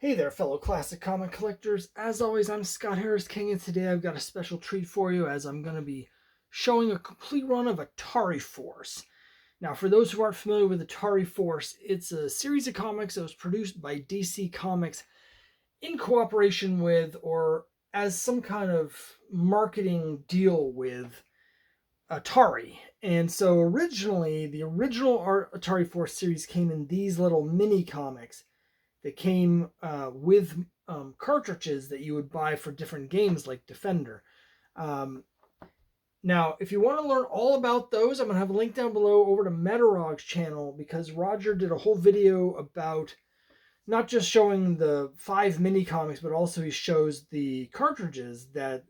Hey there, fellow classic comic collectors. As always, I'm Scott Harris King, and today I've got a special treat for you as I'm going to be showing a complete run of Atari Force. Now, for those who aren't familiar with Atari Force, it's a series of comics that was produced by DC Comics in cooperation with, or as some kind of marketing deal with, Atari. And so originally, the original Atari Force series came in these little mini comics that came with cartridges that you would buy for different games like Defender. Um, Now, if you want to learn all about those, I'm going to have a link down below over to Metarog's channel because Roger did a whole video about not just showing the 5 mini comics, but also he shows the cartridges that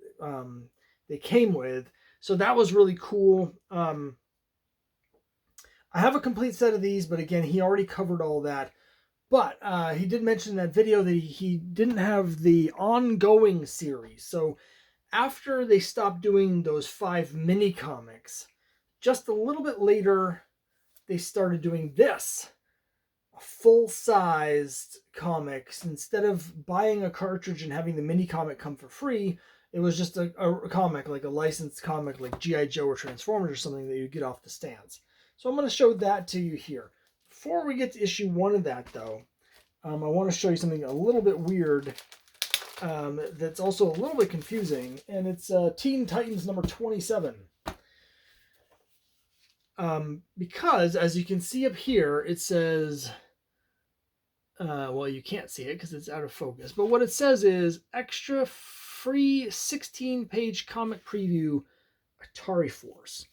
they came with. So that was really cool. I have a complete set of these, but again, he already covered all that. But he did mention in that video that he didn't have the ongoing series. So after they stopped doing those 5 mini comics, just a little bit later, they started doing this. A full-sized comics. Instead of buying a cartridge and having the mini comic come for free, it was just a comic, like a licensed comic like G.I. Joe or Transformers or something that you get off the stands. So I'm going to show that to you here. Before we get to issue 1 of that, though, I want to show you something a little bit weird that's also a little bit confusing, and it's Teen Titans number 27. Because, as you can see up here, it says, well, you can't see it because it's out of focus, but what it says is, extra free 16-page comic preview, Atari Force.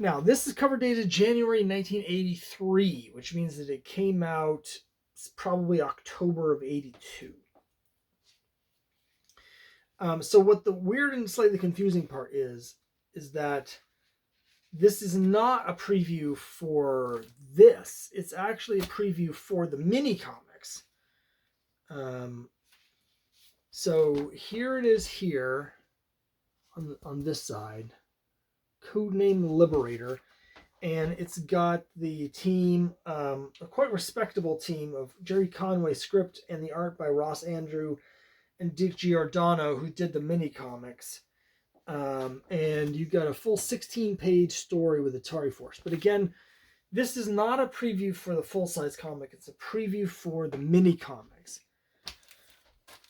Now, this is cover dated January 1983, which means that it came out probably October of 82. So what the weird and slightly confusing part is that this is not a preview for this. It's actually a preview for the mini comics. So here it is here on this side. Codename Liberator. And it's got the team, a quite respectable team of Jerry Conway script and the art by Ross Andrew and Dick Giordano, who did the mini comics. And you've got a full 16-page story with Atari Force. But again, this is not a preview for the full-size comic. It's a preview for the mini comics.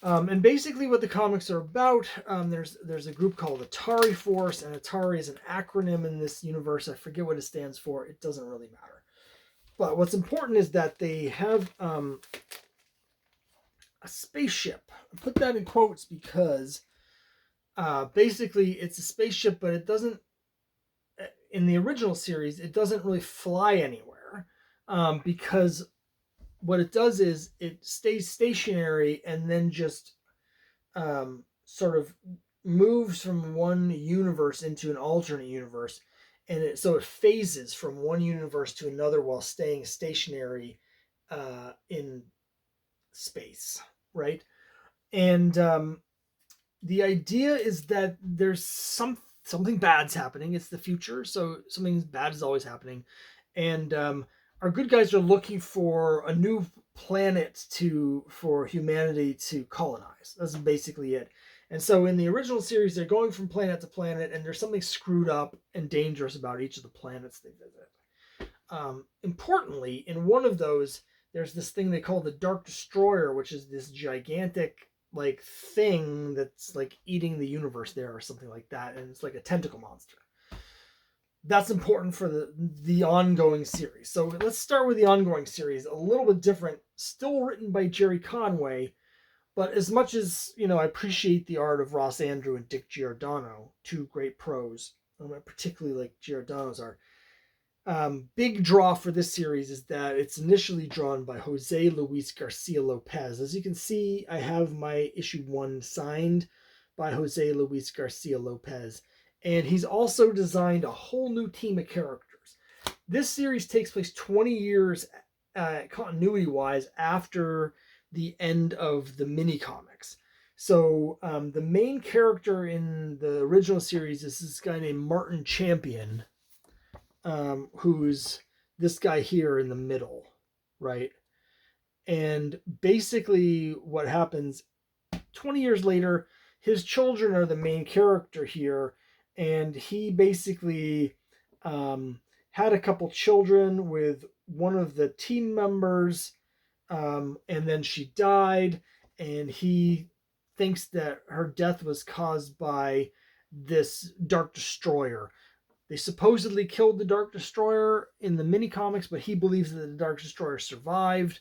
And basically what the comics are about, there's a group called Atari Force, and Atari is an acronym in this universe. I forget what it stands for. It doesn't really matter. But what's important is that they have a spaceship. I put that in quotes because basically it's a spaceship, but it doesn't, in the original series, it doesn't really fly anywhere because what it does is it stays stationary and then just sort of moves from one universe into an alternate universe. And so it phases from one universe to another while staying stationary in space, right? And the idea is that there's something bad's happening. It's the future, so something bad is always happening. And our good guys are looking for a new planet for humanity to colonize. That's basically it. And so in the original series, they're going from planet to planet, and there's something screwed up and dangerous about each of the planets they visit. Importantly, in one of those, there's this thing they call the Dark Destroyer, which is this gigantic like thing that's like eating the universe there or something like that, and it's like a tentacle monster. That's important for the ongoing series. So let's start with the ongoing series. A little bit different, still written by Jerry Conway, but as much as, you know, I appreciate the art of Ross Andrew and Dick Giordano, two great pros. I particularly like Giordano's art. Big draw for this series is that it's initially drawn by Jose Luis Garcia Lopez. As you can see, I have my issue 1 signed by Jose Luis Garcia Lopez. And he's also designed a whole new team of characters. This series takes place 20 years continuity-wise after the end of the mini-comics. So the main character in the original series is this guy named Martin Champion, who's this guy here in the middle, right? And basically what happens 20 years later, his children are the main character here, and he basically had a couple children with one of the team members, and then she died, and he thinks that her death was caused by this Dark Destroyer. They supposedly killed the Dark Destroyer in the mini comics, but he believes that the Dark Destroyer survived,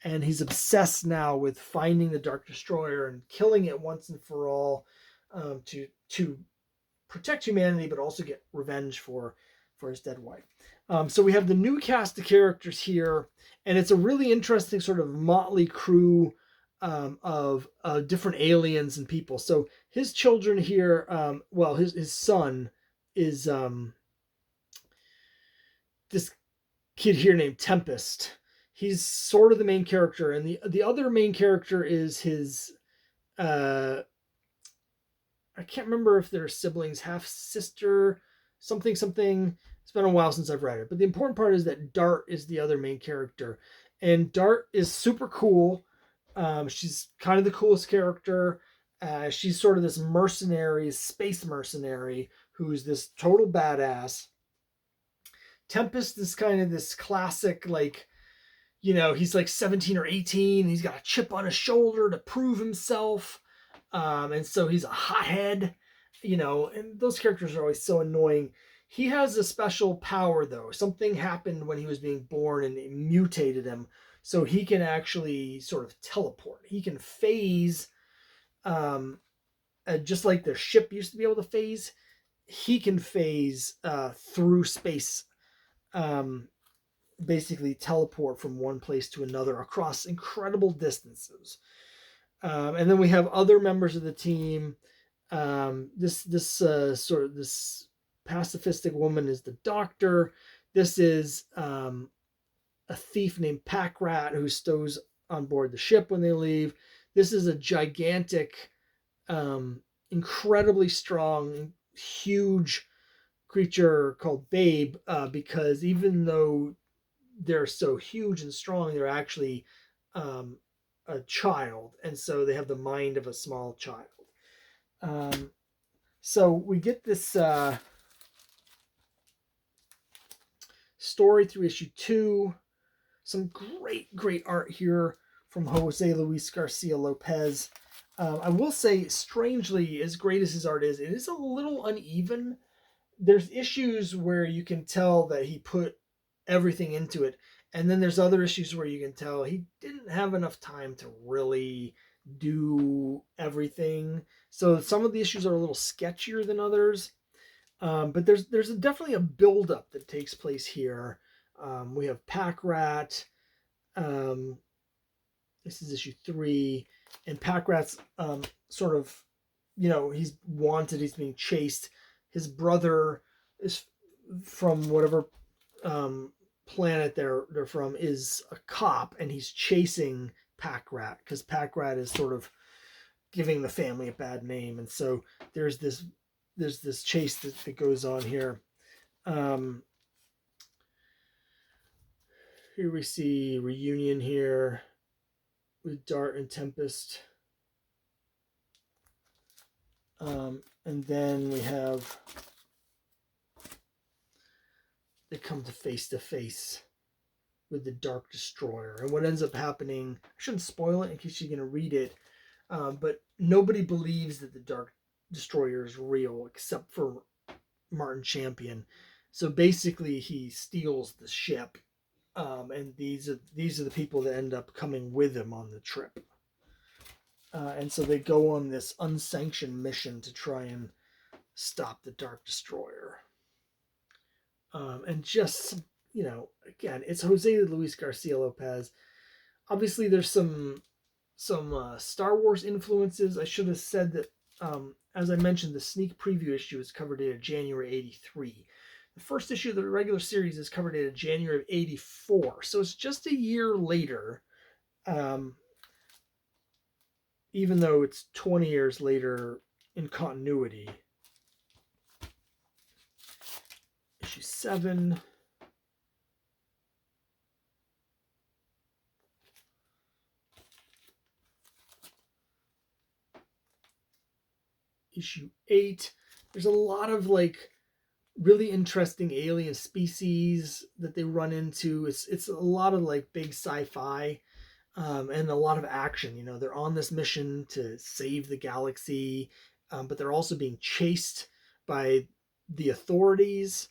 and he's obsessed now with finding the Dark Destroyer and killing it once and for all, to protect humanity, but also get revenge for his dead wife. So we have the new cast of characters here, and it's a really interesting sort of motley crew of different aliens and people. So his children here, his son is this kid here named Tempest. He's sort of the main character, and the other main character is his I can't remember if they're siblings, half sister, something. It's been a while since I've read it, but the important part is that Dart is the other main character, and Dart is super cool. She's kind of the coolest character. She's sort of this mercenary, space mercenary, who's this total badass. Tempest is kind of this classic, like, he's like 17 or 18. He's got a chip on his shoulder to prove himself. And so he's a hothead, and those characters are always so annoying. He has a special power, though. Something happened when he was being born and it mutated him. So he can actually sort of teleport. He can phase, just like the ship used to be able to phase. He can phase through space, basically teleport from one place to another across incredible distances. And then we have other members of the team. This pacifistic woman is the doctor. This is a thief named Pack Rat who stows on board the ship when they leave. This is a gigantic, incredibly strong, huge creature called Babe, because even though they're so huge and strong, they're actually a child, and so they have the mind of a small child. So we get this story through issue 2. Some great art here from Jose Luis Garcia Lopez. I will say, strangely, as great as his art is, it is a little uneven. There's issues where you can tell that he put everything into it, and then there's other issues where you can tell he didn't have enough time to really do everything. So some of the issues are a little sketchier than others. But there's definitely a buildup that takes place here. We have Pack Rat. This is issue 3. And Pack Rat's sort of, he's wanted. He's being chased. His brother is from whatever planet they're from, is a cop, and he's chasing Pack Rat because Pack Rat is sort of giving the family a bad name, and so there's this chase that goes on here. Here we see reunion here with Dart and Tempest, and then we have they come to face with the Dark Destroyer. And what ends up happening, I shouldn't spoil it in case you're going to read it, but nobody believes that the Dark Destroyer is real except for Martin Champion. So basically he steals the ship, and these are the people that end up coming with him on the trip. And so they go on this unsanctioned mission to try and stop the Dark Destroyer. And just, again, it's Jose Luis Garcia Lopez. Obviously, there's some Star Wars influences. I should have said that, as I mentioned, the sneak preview issue is covered dated January 83. The first issue of the regular series is covered dated January of 84. So it's just a year later, even though it's 20 years later in continuity. Issue 7. issue 8. There's a lot of like really interesting alien species that they run into. It's a lot of like big sci-fi, and a lot of action. You know, they're on this mission to save the galaxy, but they're also being chased by the authorities,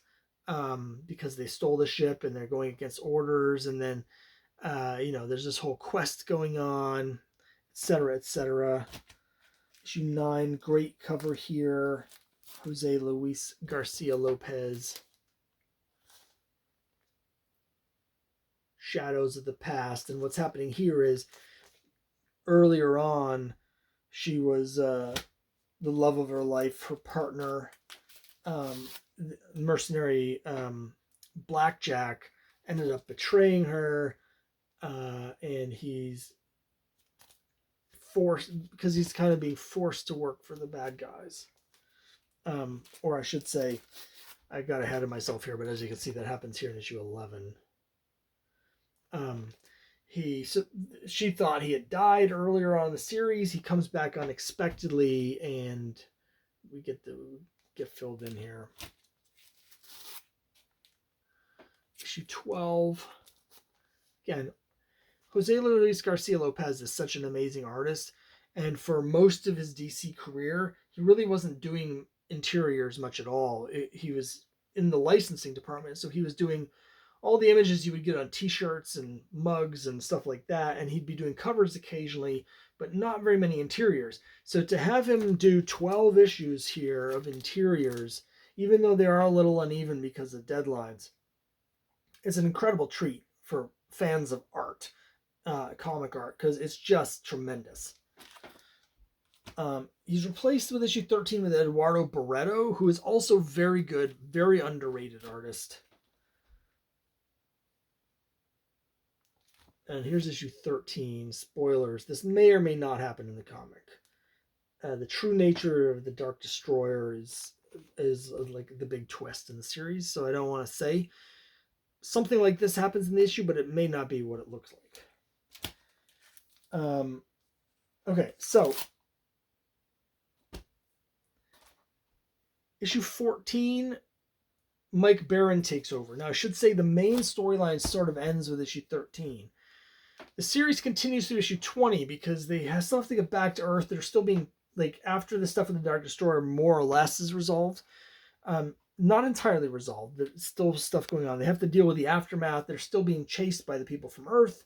because they stole the ship and they're going against orders. And then, there's this whole quest going on, etc., etc. Issue 9, great cover here. Jose Luis Garcia Lopez. Shadows of the Past. And what's happening here is earlier on, she was the love of her life, her partner, mercenary Blackjack, ended up betraying her, and he's forced, because he's kind of being forced to work for the bad guys. Or I should say, I got ahead of myself here, but as you can see, that happens here in issue 11. She thought he had died earlier on in the series. He comes back unexpectedly, and we get filled in here. Issue 12. Again, Jose Luis Garcia Lopez is such an amazing artist, and for most of his DC career, he really wasn't doing interiors much at all. He was in the licensing department, so he was doing all the images you would get on t-shirts and mugs and stuff like that, and he'd be doing covers occasionally, but not very many interiors. So to have him do 12 issues here of interiors, even though they are a little uneven because of deadlines, is an incredible treat for fans of art, comic art, because it's just tremendous. He's replaced with issue 13 with Eduardo Barreto, who is also very good, very underrated artist. And here's issue 13. Spoilers. This may or may not happen in the comic. The true nature of the Dark Destroyer is like the big twist in the series, so I don't want to say something like this happens in the issue, but it may not be what it looks like. Okay, so issue 14, Mike Baron takes over. Now, I should say the main storyline sort of ends with issue 13. The series continues through issue 20 because they still have to get back to Earth. They're still being, like, after the stuff with the Dark Destroyer more or less is resolved. Not entirely resolved. There's still stuff going on. They have to deal with the aftermath. They're still being chased by the people from Earth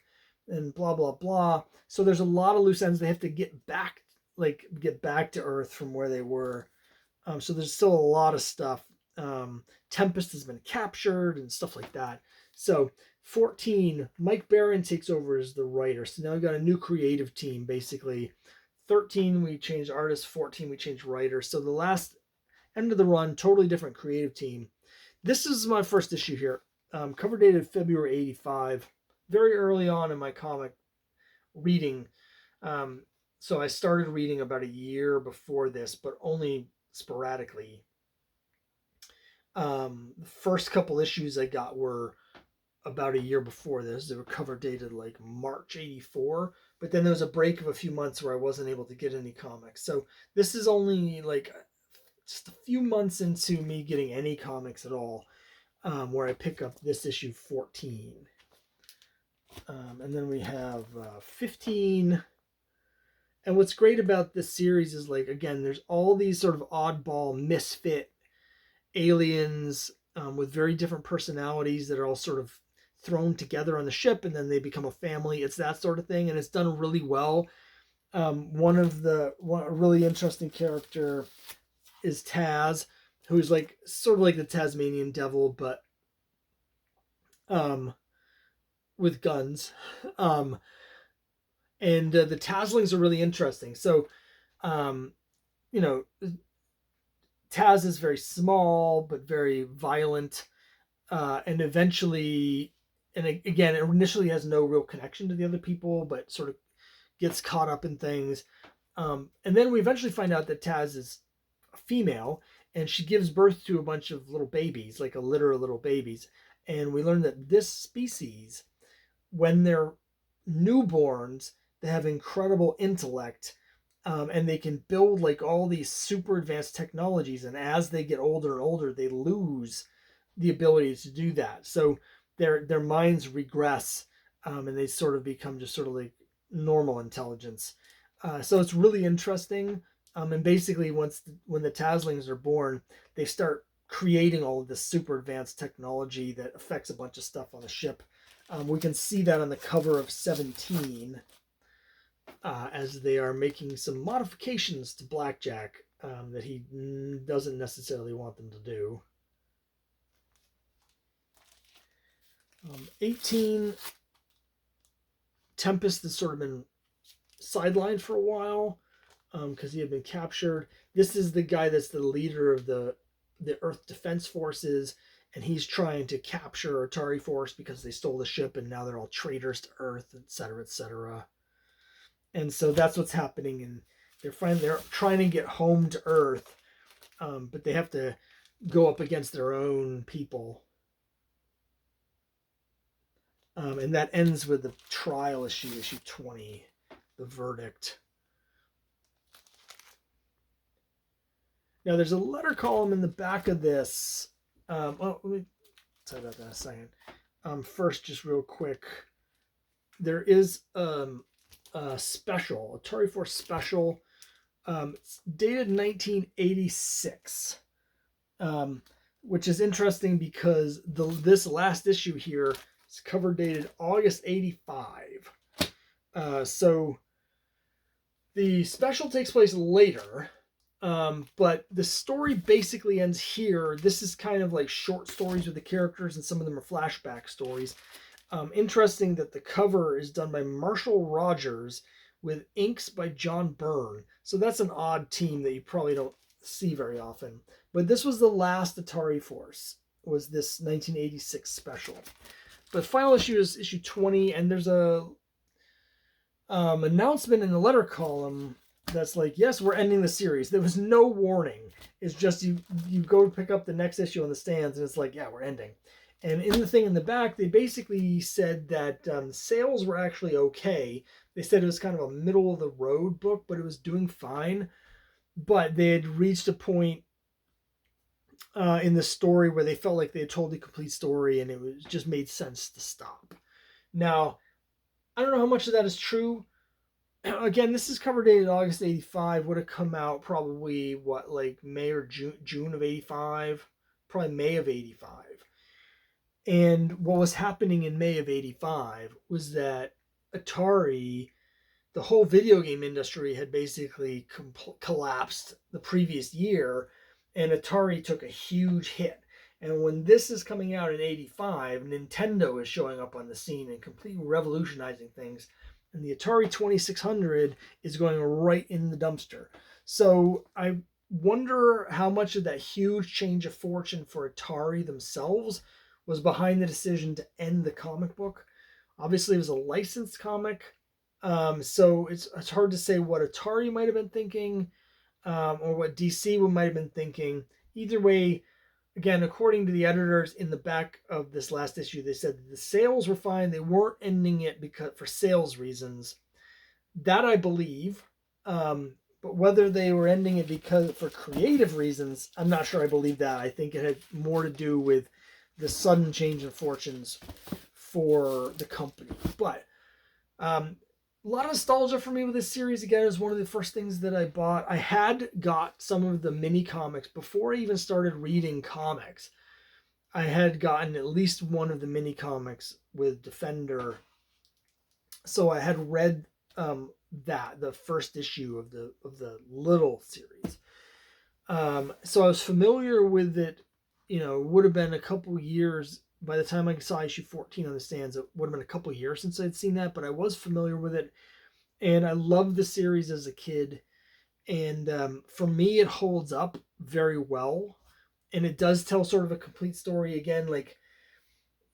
and blah, blah, blah. So there's a lot of loose ends. They have to get back to Earth from where they were. So there's still a lot of stuff. Tempest has been captured and stuff like that. So 14, Mike Baron takes over as the writer. So now we've got a new creative team, basically. 13, we changed artist. 14, we changed writer. So the last end of the run, totally different creative team. This is my first issue here. Cover dated February 85. Very early on in my comic reading. So I started reading about a year before this, but only sporadically. The first couple issues I got were about a year before this. They were cover dated like March 84, but then there was a break of a few months where I wasn't able to get any comics. So this is only like just a few months into me getting any comics at all, where I pick up this issue 14. And then we have 15. And what's great about this series is, like, again, there's all these sort of oddball misfit aliens with very different personalities that are all sort of thrown together on the ship, and then they become a family. It's that sort of thing, and it's done really well. One really interesting character is Taz, who's like sort of like the Tasmanian devil, but with guns. And the Tazlings are really interesting. So, Taz is very small but very violent, and eventually, and again, it initially has no real connection to the other people, but sort of gets caught up in things. And then we eventually find out that Taz is a female, and she gives birth to a bunch of little babies, like a litter of little babies. And we learn that this species, when they're newborns, they have incredible intellect, And they can build like all these super advanced technologies, and as they get older and older, they lose the ability to do that. So their minds regress, and they sort of become just sort of like normal intelligence. So it's really interesting. And basically, when the Taslings are born, they start creating all of this super advanced technology that affects a bunch of stuff on the ship. We can see that on the cover of 17, as they are making some modifications to Blackjack that he doesn't necessarily want them to do. 18, Tempest has sort of been sidelined for a while because he had been captured. This is the guy that's the leader of the Earth Defense Forces, and he's trying to capture Atari Force because they stole the ship and now they're all traitors to Earth, etc., etc. And so that's what's happening, and they're trying to get home to Earth, but they have to go up against their own people. And that ends with the trial issue 20, the verdict. Now, there's a letter column in the back of this. Let me talk about that in a second. First, just real quick, there is a special, Atari Force special. It's dated 1986, which is interesting because this last issue here is cover dated August 85. So the special takes place later. But the story basically ends here. This is kind of like short stories with the characters, and some of them are flashback stories. Interesting that the cover is done by Marshall Rogers with inks by John Byrne. So that's an odd team that you probably don't see very often. But this was the last Atari Force, was this 1986 special. But final issue is issue 20, and there's a announcement in the letter column that's like, yes, we're ending the series. There was no warning. It's just you go to pick up the next issue on the stands, and it's like, yeah, we're ending. And in the thing in the back, they basically said that sales were actually okay. They said it was kind of a middle of the road book, but it was doing fine. But they had reached a point in the story where they felt like they had told the complete story, and it was just made sense to stop. Now, I don't know how much of that is true. Again, this is cover dated August 85. Would have come out probably, like May or June of 85? Probably May of 85. And what was happening in May of 85 was that Atari, the whole video game industry, had basically collapsed the previous year, and Atari took a huge hit. And when this is coming out in 85, Nintendo is showing up on the scene and completely revolutionizing things. And the Atari 2600 is going right in the dumpster. So I wonder how much of that huge change of fortune for Atari themselves was behind the decision to end the comic book. Obviously, it was a licensed comic, so it's hard to say what Atari might have been thinking, or what DC might have been thinking. Either way, again, according to the editors in the back of this last issue, they said that the sales were fine. They weren't ending it because for sales reasons. That I believe. But whether they were ending it because for creative reasons, I'm not sure I believe that. I think it had more to do with the sudden change in fortunes for the company. But a lot of nostalgia for me with this series. Again, it was one of the first things that I bought. I had got some of the mini comics before I even started reading comics. I had gotten at least one of the mini comics with Defender. So I had read the first issue of the little series. So I was familiar with it. It would have been a couple years by the time I saw issue 14 on the stands. It would have been a couple years since I'd seen that, but I was familiar with it, and I loved the series as a kid. And for me, it holds up very well, and it does tell sort of a complete story. Again, like,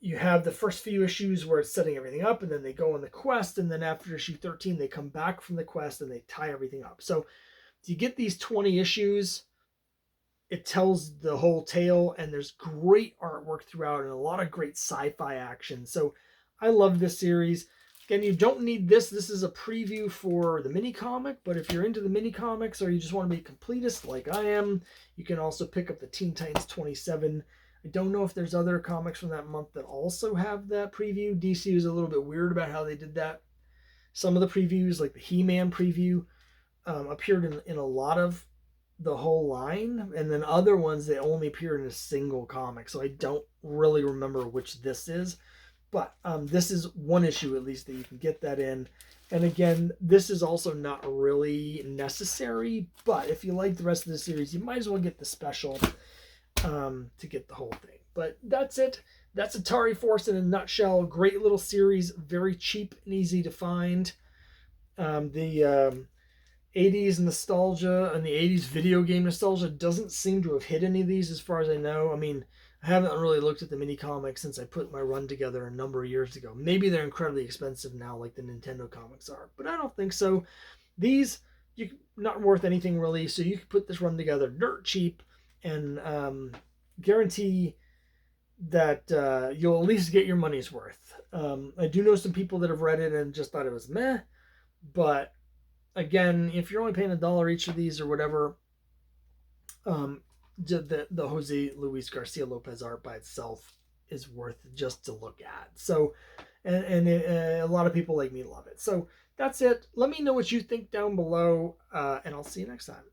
you have the first few issues where it's setting everything up, and then they go on the quest, and then after issue 13, they come back from the quest and they tie everything up. So you get these 20 issues. It tells the whole tale, and there's great artwork throughout and a lot of great sci-fi action. So I love this series. Again, you don't need this. This is a preview for the mini comic, but if you're into the mini comics or you just want to be a completist like I am, you can also pick up the Teen Titans 27. I don't know if there's other comics from that month that also have that preview. DC was a little bit weird about how they did that. Some of the previews, like the He-Man preview, appeared in a lot of the whole line, and then other ones they only appear in a single comic. So I don't really remember which this is. But this is one issue at least that you can get that in. And again, this is also not really necessary, but if you like the rest of the series, you might as well get the special to get the whole thing. But that's it. That's Atari Force in a nutshell. Great little series, very cheap and easy to find. The 80s nostalgia and the 80s video game nostalgia doesn't seem to have hit any of these as far as I know. I mean, I haven't really looked at the mini comics since I put my run together a number of years ago. Maybe they're incredibly expensive now, like the Nintendo comics are, but I don't think so. These, not worth anything really, so you can put this run together dirt cheap and guarantee that you'll at least get your money's worth. I do know some people that have read it and just thought it was meh, but again, if you're only paying $1 each of these or whatever, the Jose Luis Garcia Lopez art by itself is worth just to look at. So, and a lot of people like me love it. So that's it. Let me know what you think down below, and I'll see you next time.